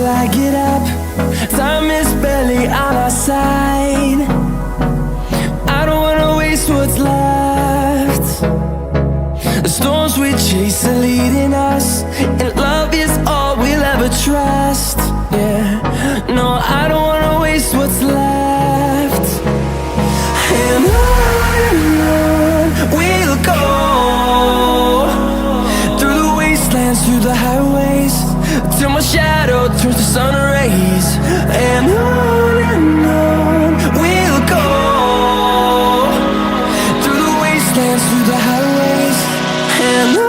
I get up. Time is barely on our side. I don't wanna waste what's left. The storms we chase are leading us, and love is all we'll ever trust. Yeah, no, I don't wanna waste what's left. And on we'll go, through the wastelands, through the highways, till my shadow turns to sun rays. And on we'll go, through the wastelands, through the highways, and on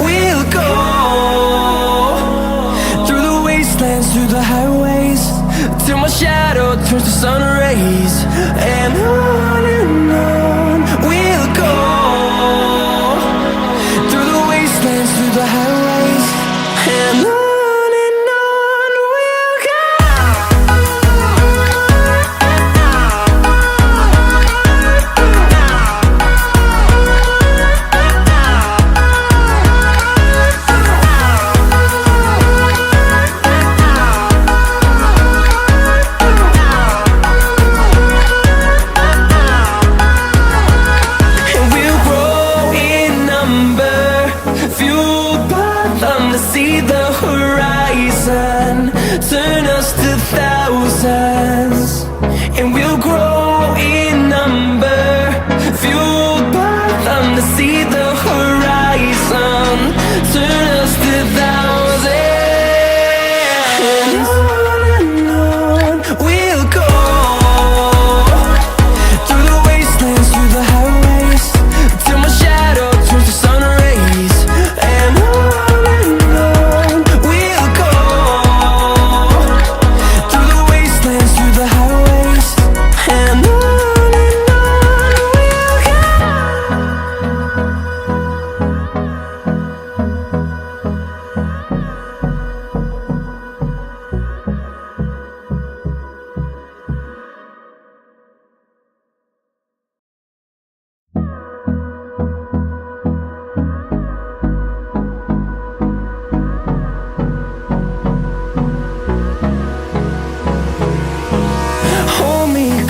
we'll go. Through the highways, till my shadow turns to sun rays. And on we'll go, through the wastelands, through the highways, and on. See the horizon turn us to thousands, and we'll grow in number, fueled by them. To see the horizon turn us to thousands, and on we'll go, through the wastelands, through the highways, till my shadow turns to sun rays. And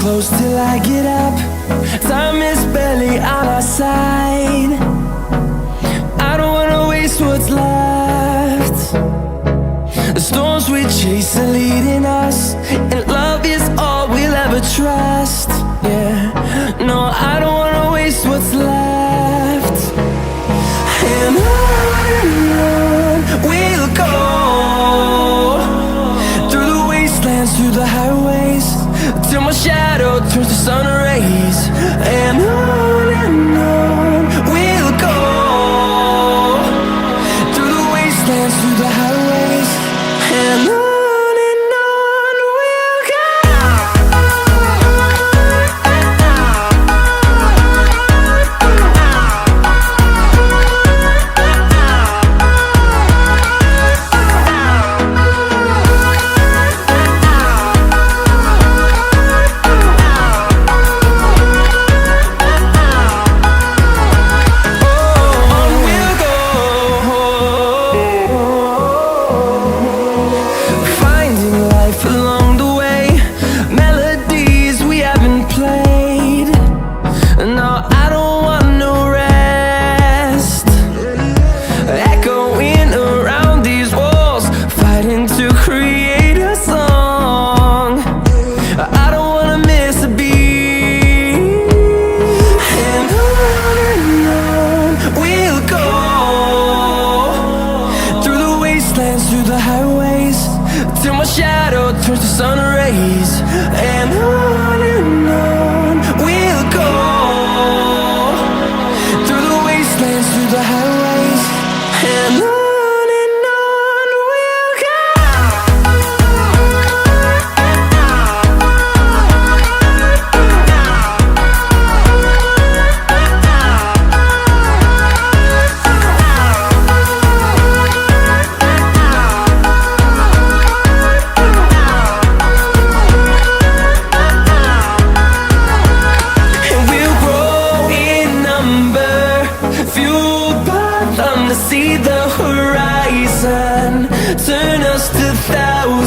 close till I get up. Time is barely on our side. I don't wanna waste what's left. The storms we chase are leading us, and love is all we'll ever trust. Yeah, no, I don't wanna waste what's left. And on we'll go, through the wastelands, through the highways, till my shadow turns to sun rays. And on we'll go, through the wastelands, through the highways, and on. We'll go.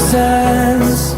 sense.